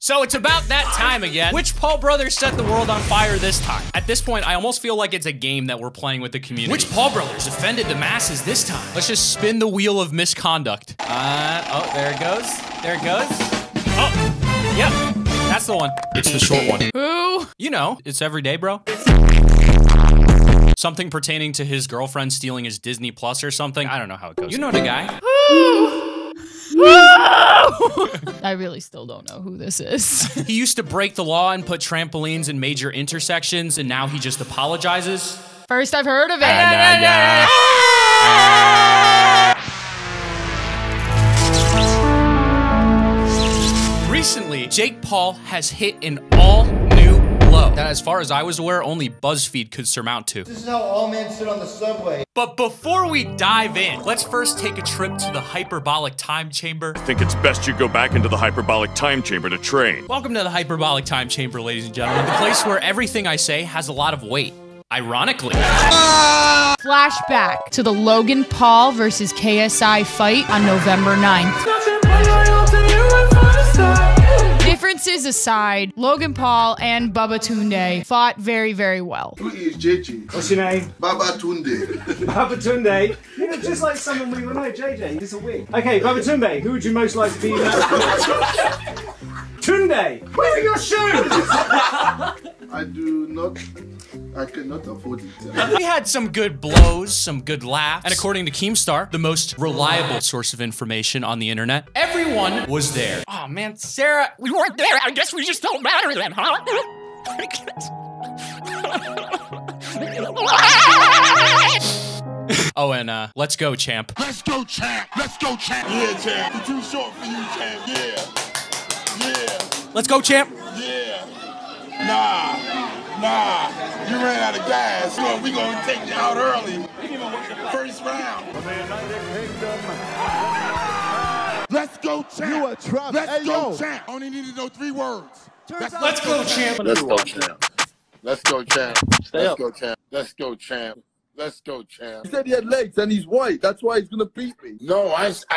So it's about that time again. Which Paul brothers set the world on fire this time? At this point, I almost feel like it's a game that we're playing with the community. Which Paul brothers offended the masses this time? Let's just spin the wheel of misconduct. Oh, there it goes. There it goes. Oh, yep. That's the one. It's the short one. Who? You know, it's every day, bro. Something pertaining to his girlfriend stealing his Disney Plus or something. I don't know how it goes. You know the guy. I really still don't know who this is. He used to break the law and put trampolines in major intersections, and now he just apologizes. First I've heard of it. Recently, Jake Paul has hit an all-new low that, as far as I was aware, only BuzzFeed could surmount to. This is how all men sit on the subway. But before we dive in, let's first take a trip to the hyperbolic time chamber. I think it's best you go back into the hyperbolic time chamber to train. Welcome to the hyperbolic time chamber, ladies and gentlemen. The place where everything I say has a lot of weight. Ironically. Flashback to the Logan Paul versus KSI fight on November 9th. Differences aside, Logan Paul and Babatunde fought very, very well. Who is JJ? What's your name? Babatunde. Babatunde. You look just like someone we would know, JJ. It's a wig. Okay, Babatunde, who would you most like to be in that? Tunde, where are your shoes? I cannot afford it. We had some good blows, some good laughs, and according to Keemstar, the most reliable source of information on the internet, everyone was there. Oh man, Sarah, we weren't there. I guess we just don't matter then, huh? Oh, and let's go, champ. Let's go, champ. Let's go, champ. Yeah, champ. You're too short for you, champ. Yeah. Yeah. Let's go, champ. Yeah. Nah. You ran out of gas. So we gonna take you out early. First round. Let's go, champ. You a Trump. Let's go, champ. Only need to know 3 words. Let's go, champ. Let's go, champ. Let's go, champ. Let's go, champ. Let's go, champ. Let's go, champ. He said he had legs and he's white. That's why he's gonna beat me. No,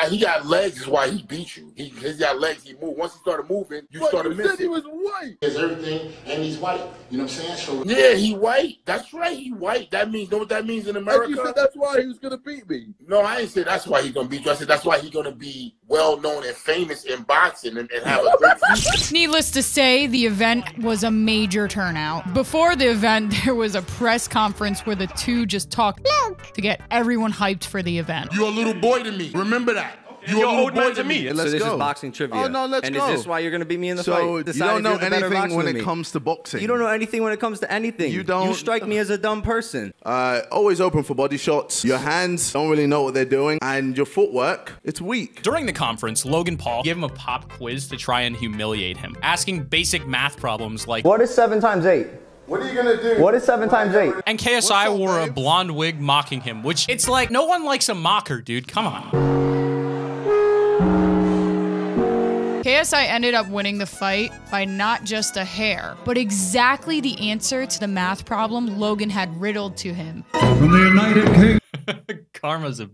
he got legs is why he beat you. He got legs, he moved. Once he started moving, you started missing. He said he was white. He has everything, and he's white. You know what I'm saying? So yeah, he white. That's right, he white. That means, know what that means in America? And you said that's why he was gonna beat me. No, I didn't say that's why he's gonna beat you. I said that's why he's gonna be well-known and famous in boxing and have a great future. Needless to say, the event was a major turnout. Before the event, there was a press conference where the two just talked to get everyone hyped for the event. You're a little boy to me. Remember that. You're a little boy to me. So this is boxing trivia. Oh, no, let's and go. is this why you're going to beat me in the fight? So you don't know anything when it comes to boxing? You don't know anything when it comes to anything. You don't. You strike me as a dumb person. Always open for body shots. Your hands don't really know what they're doing. And your footwork, it's weak. During the conference, Logan Paul gave him a pop quiz to try and humiliate him, asking basic math problems like, What is 7 times 8? What are you gonna do? What is 7 times 8? And KSI wore a blonde wig mocking him, which it's like, no one likes a mocker, dude. Come on. KSI ended up winning the fight by not just a hair, but exactly the answer to the math problem Logan had riddled to him. From the United Kingdom. Karma's a...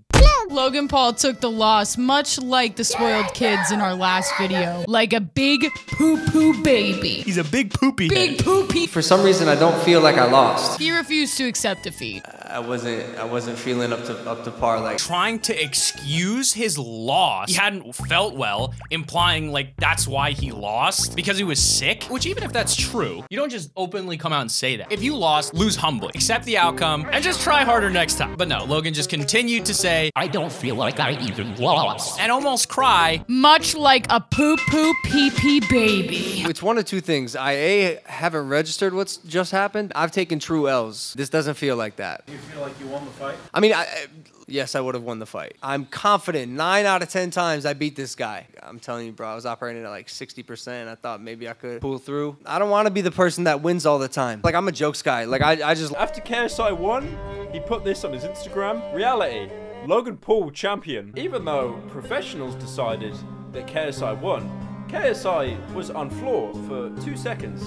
Logan Paul took the loss, much like the spoiled kids in our last video. Like a big poo-poo baby. He's a big poopy Big head. poopy. For some reason, I don't feel like I lost. He refused to accept defeat. I wasn't feeling up to par. Like Trying to excuse his loss. He hadn't felt well, implying like that's why he lost, because he was sick. Which, even if that's true, you don't just openly come out and say that. If you lost, lose humbly, accept the outcome, and just try harder next time. But no, Logan just continued to say, I don't feel like I even lost, and almost cry. Much like a poo-poo pee-pee baby. it's one of two things. I A, haven't registered what's just happened. I've taken true L's. This doesn't feel like that. You feel like you won the fight? I mean, yes, I would have won the fight. I'm confident 9 out of 10 times I beat this guy. I'm telling you, bro, I was operating at like 60%. I thought maybe I could pull through. I don't want to be the person that wins all the time. Like, I'm a jokes guy. Like, I just... After KSI won, he put this on his Instagram. Reality, Logan Paul champion. Even though professionals decided that KSI won, KSI was on floor for 2 seconds.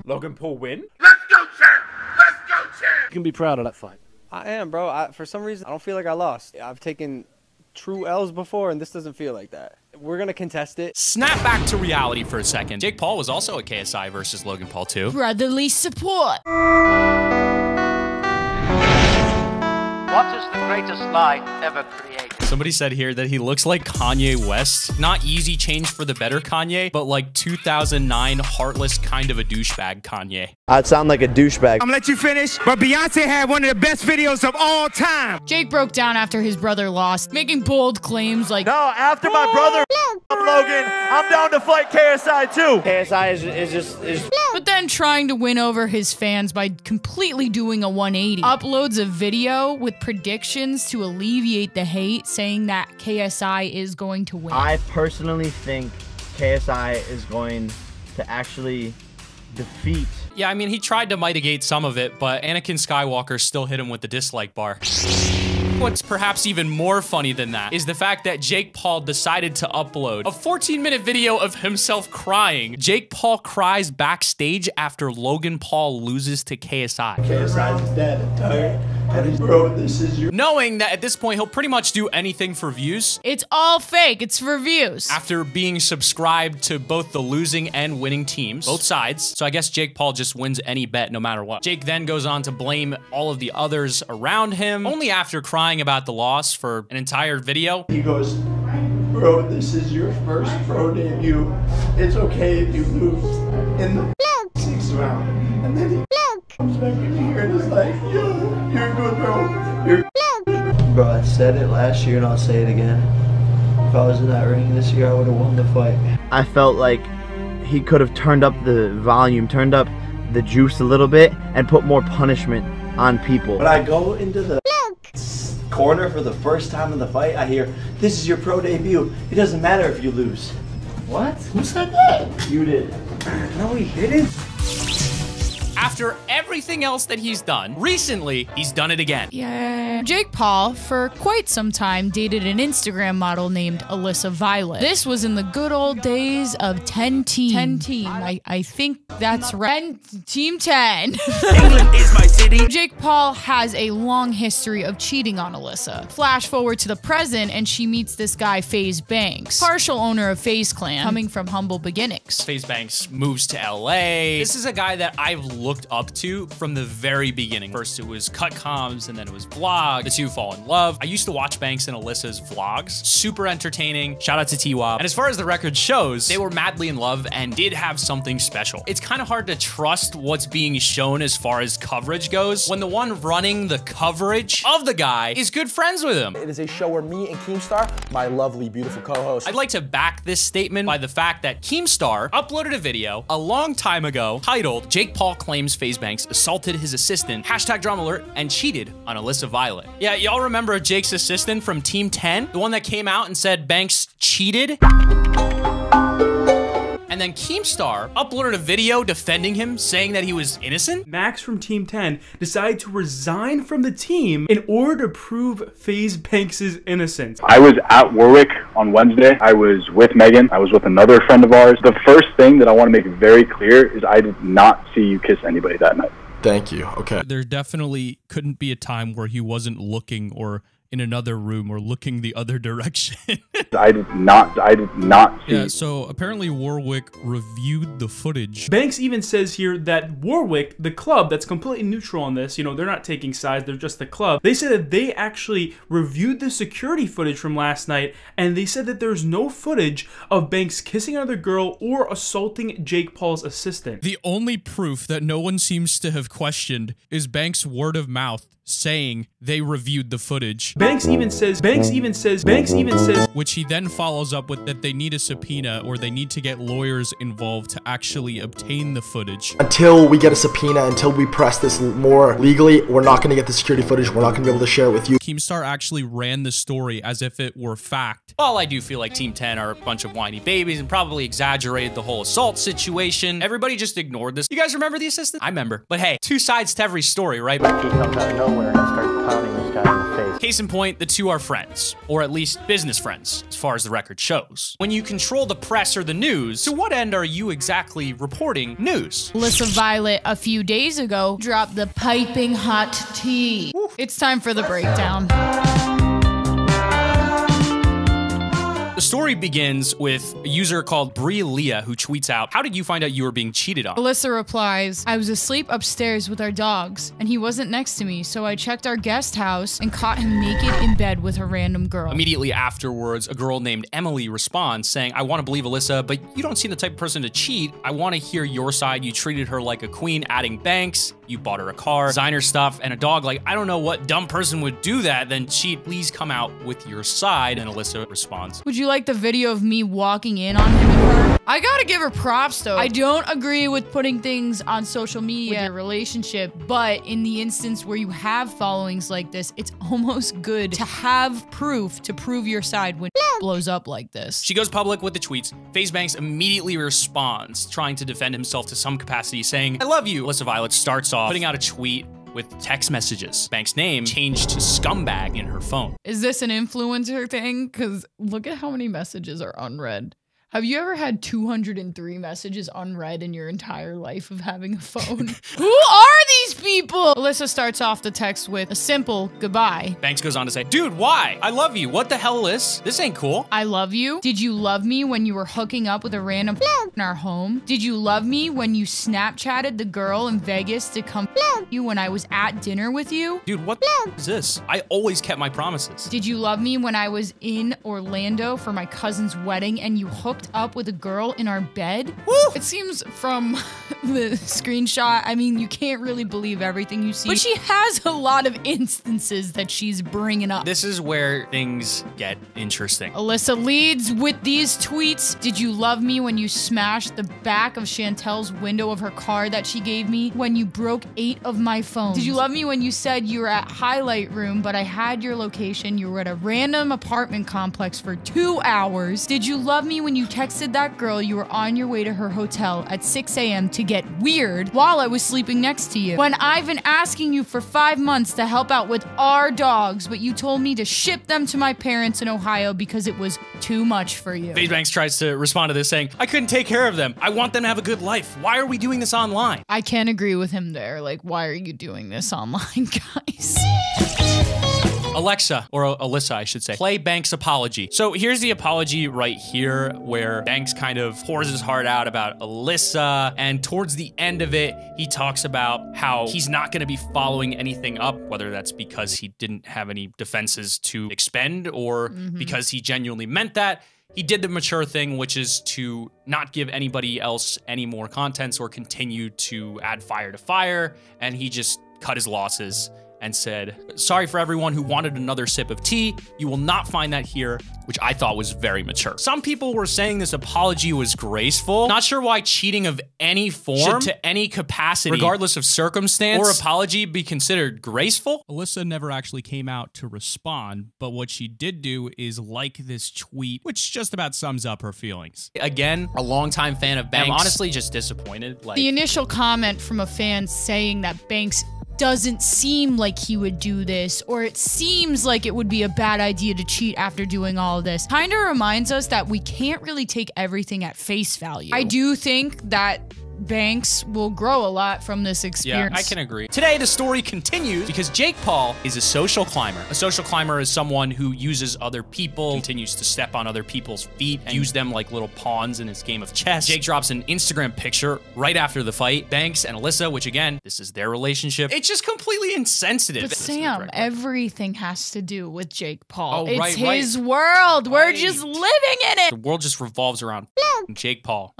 Logan Paul win? Let's go, champ. Let's go, champ. You can be proud of that fight. I am, bro. For some reason, I don't feel like I lost. I've taken true L's before, and this doesn't feel like that. We're gonna contest it. Snap back to reality for a second. Jake Paul was also at KSI versus Logan Paul too. Brotherly support. What is the greatest lie ever created? Somebody said here that he looks like Kanye West. Not easy change for the better Kanye, but like 2009 heartless kind of a douchebag Kanye. I'd sound like a douchebag. I'm gonna let you finish, but Beyonce had one of the best videos of all time. Jake broke down after his brother lost, making bold claims like, No, after my brother, Logan, I'm down to fight KSI too. KSI is just. But then trying to win over his fans by completely doing a 180. Uploads a video with predictions to alleviate the hate, saying that KSI is going to win. I personally think KSI is going to actually defeat. Yeah, I mean, he tried to mitigate some of it, but Anakin Skywalker still hit him with the dislike bar. What's perhaps even more funny than that is the fact that Jake Paul decided to upload a 14-minute video of himself crying. Jake Paul cries backstage after Logan Paul loses to KSI. KSI's dead, okay? And bro, this is your... Knowing that at this point, he'll pretty much do anything for views. It's all fake. It's for views. After being subscribed to both the losing and winning teams, both sides. So I guess Jake Paul just wins any bet no matter what. Jake then goes on to blame all of the others around him, only after crying about the loss for an entire video. He goes, bro, this is your first pro debut. It's okay if you lose in the 6th round. And then he comes back in here and is like, yo, you're good, bro. You're Bro, I said it last year and I'll say it again. If I was in that ring this year, I would have won the fight. I felt like he could have turned up the volume, turned up the juice a little bit, and put more punishment on people. When I go into the corner for the first time in the fight, I hear, this is your pro debut. It doesn't matter if you lose. What? Who said that? You did. No, he didn't. After everything else that he's done, recently, he's done it again. Yeah. Jake Paul, for quite some time, dated an Instagram model named Alyssa Violet. This was in the good old days of 10 Team. 10 Team. I think that's right. Team 10. England is my city. Jake Paul has a long history of cheating on Alyssa. Flash forward to the present, and she meets this guy, FaZe Banks, partial owner of FaZe Clan, coming from humble beginnings. FaZe Banks moves to LA. This is a guy that I've looked up to from the very beginning. First it was cut comms and then it was vlog. The two fall in love. I used to watch Banks and Alyssa's vlogs. Super entertaining. Shout out to T-Wop. And as far as the record shows, they were madly in love and did have something special. It's kind of hard to trust what's being shown as far as coverage goes when the one running the coverage of the guy is good friends with him. It is a show where me and Keemstar, my lovely, beautiful co-host. I'd like to back this statement by the fact that Keemstar uploaded a video a long time ago titled Jake Paul claims FaZe Banks assaulted his assistant, #drama alert, and cheated on Alyssa Violet. Yeah, y'all remember Jake's assistant from Team 10? The one that came out and said Banks cheated? And then Keemstar uploaded a video defending him, saying that he was innocent? Max from Team 10 decided to resign from the team in order to prove FaZe Banks' innocence. I was at Warwick on Wednesday. I was with Megan. I was with another friend of ours. The first thing that I want to make very clear is I did not see you kiss anybody that night. Thank you. Okay. There definitely couldn't be a time where he wasn't looking or in another room or looking the other direction. I did not see. Yeah, so apparently Warwick reviewed the footage. Banks even says here that Warwick, the club that's completely neutral on this, you know, they're not taking sides, they're just the club. They said that they actually reviewed the security footage from last night, and they said that there's no footage of Banks kissing another girl or assaulting Jake Paul's assistant. The only proof that no one seems to have questioned is Banks' word of mouth saying they reviewed the footage. Banks even says, which he then follows up with that they need a subpoena or they need to get lawyers involved to actually obtain the footage. Until we get a subpoena, until we press this more legally, we're not going to get the security footage. We're not going to be able to share it with you. Keemstar actually ran the story as if it were fact. While I do feel like Team 10 are a bunch of whiny babies and probably exaggerated the whole assault situation, everybody just ignored this. You guys remember the assistant? I remember. But hey, two sides to every story, right? He comes out of nowhere and starts pounding this guy in the face. Case in point, the two are friends, or at least business friends, as far as the record shows. When you control the press or the news, to what end are you exactly reporting news? Alyssa Violet, a few days ago, dropped the piping hot tea. It's time for the breakdown. The story begins with a user called Brie Leah who tweets out, "How did you find out you were being cheated on?" Alyssa replies, "I was asleep upstairs with our dogs, and he wasn't next to me, so I checked our guest house and caught him naked in bed with a random girl." Immediately afterwards, a girl named Emily responds saying, "I want to believe Alyssa, but you don't seem the type of person to cheat. I want to hear your side. You treated her like a queen, adding Banks. You bought her a car, designer stuff, and a dog. Like, I don't know what dumb person would do that, then cheat. Please come out with your side." And Alyssa responds, "Would you like the video of me walking in on him and her?" I gotta give her props though. I don't agree with putting things on social media with your relationship, but in the instance where you have followings like this, it's almost good to have proof to prove your side when it blows up like this. She goes public with the tweets. FaZe Banks immediately responds, trying to defend himself to some capacity, saying, "I love you." Alyssa Violet starts off putting out a tweet with text messages. Banks' name changed to scumbag in her phone. Is this an influencer thing? Because look at how many messages are unread. Have you ever had 203 messages unread in your entire life of having a phone? Who are these people? Alyssa starts off the text with a simple goodbye. Banks goes on to say, "Dude, why? I love you. What the hell is? This ain't cool." I love you. Did you love me when you were hooking up with a random in our home? Did you love me when you Snapchatted the girl in Vegas to come you when I was at dinner with you? Dude, what is this? I always kept my promises. Did you love me when I was in Orlando for my cousin's wedding and you hooked up with a girl in our bed? Woo! It seems from the screenshot, I mean, you can't really believe everything you see, but she has a lot of instances that she's bringing up. This is where things get interesting. Alyssa leads with these tweets. Did you love me when you smashed the back of Chantel's window of her car that she gave me? When you broke 8 of my phones? Did you love me when you said you were at Highlight Room, but I had your location, you were at a random apartment complex for 2 hours? Did you love me when you texted that girl you were on your way to her hotel at 6 a.m. to get weird while I was sleeping next to you? When I've been asking you for 5 months to help out with our dogs, but you told me to ship them to my parents in Ohio because it was too much for you. FaZe Banks tries to respond to this saying, "I couldn't take care of them. I want them to have a good life. Why are we doing this online?" I can't agree with him there. Like, why are you doing this online, guys? Alexa, or Alyssa, I should say, play Banks' apology. So here's the apology right here, where Banks kind of pours his heart out about Alyssa, and towards the end of it, he talks about how he's not gonna be following anything up, whether that's because he didn't have any defenses to expend, or because he genuinely meant that. He did the mature thing, which is to not give anybody else any more contents or continue to add fire to fire, and he just cut his losses and said, "Sorry for everyone who wanted another sip of tea. You will not find that here," which I thought was very mature. Some people were saying this apology was graceful. Not sure why cheating of any form should, to any capacity, regardless of circumstance or apology, be considered graceful. Alyssa never actually came out to respond, but what she did do is like this tweet, which just about sums up her feelings. Again, a longtime fan of Banks. I'm honestly just disappointed. Like, the initial comment from a fan saying that Banks doesn't seem like he would do this, or it seems like it would be a bad idea to cheat after doing all of this, kind of reminds us that we can't really take everything at face value. I do think that Banks will grow a lot from this experience. Yeah, I can agree. Today, the story continues because Jake Paul is a social climber. A social climber is someone who uses other people, continues to step on other people's feet, and use them like little pawns in his game of chess. Jake drops an Instagram picture right after the fight. Banks and Alyssa, which again, this is their relationship. It's just completely insensitive. But Sam, everything has to do with Jake Paul. Oh, it's his world. We're just living in it. The world just revolves around Jake Paul.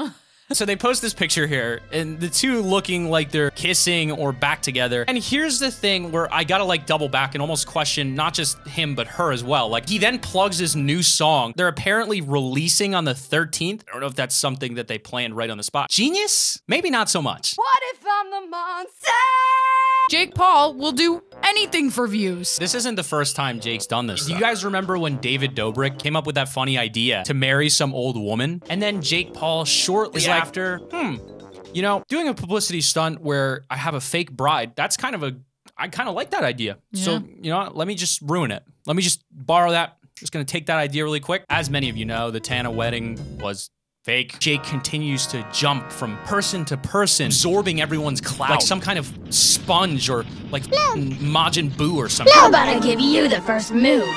So they post this picture here, and the two looking like they're kissing or back together. And here's the thing where I gotta like double back and almost question not just him, but her as well. Like, he then plugs his new song they're apparently releasing on the 13th. I don't know if that's something that they planned right on the spot. Genius? Maybe not so much. What if I'm the monster? Jake Paul will do anything for views. This isn't the first time Jake's done this. Do you guys remember when David Dobrik came up with that funny idea to marry some old woman? And then Jake Paul shortly after, you know, doing a publicity stunt where I have a fake bride, that's kind of I kind of like that idea. Yeah. So, you know what? Let me just ruin it. Let me just borrow that. Just gonna take that idea really quick. As many of you know, the Tana wedding was fake. Jake continues to jump from person to person, absorbing everyone's clout like some kind of sponge or like Majin Buu or something. How about I give you the first move?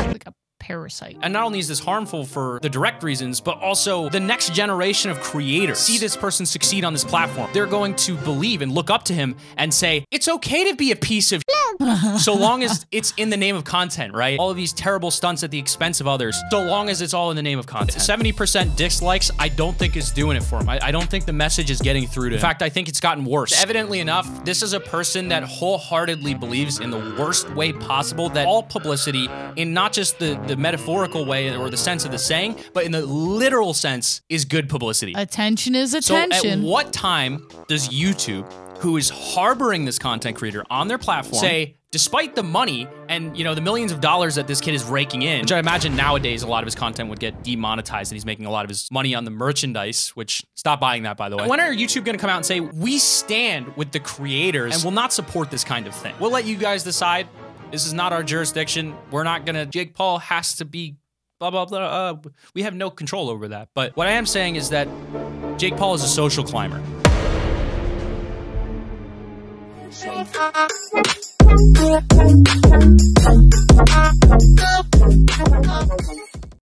Like a parasite. And not only is this harmful for the direct reasons, but also the next generation of creators see this person succeed on this platform. They're going to believe and look up to him and say, it's okay to be a piece of so long as it's in the name of content, right? All of these terrible stunts at the expense of others, so long as it's all in the name of content. 70% dislikes, I don't think is doing it for him. I don't think the message is getting through to him. In fact, I think it's gotten worse. Evidently enough, this is a person that wholeheartedly believes in the worst way possible that all publicity, in not just the metaphorical way or the sense of the saying, but in the literal sense, is good publicity. Attention is attention. So at what time does YouTube, who is harboring this content creator on their platform, say, despite the money and, you know, the millions of dollars that this kid is raking in, which I imagine nowadays a lot of his content would get demonetized and he's making a lot of his money on the merchandise, which, stop buying that, by the way. When are YouTube gonna come out and say, we stand with the creators and will not support this kind of thing? We'll let you guys decide. This is not our jurisdiction. We're not gonna, Jake Paul has to be blah, blah, blah. We have no control over that. But what I am saying is that Jake Paul is a social climber. Thank you.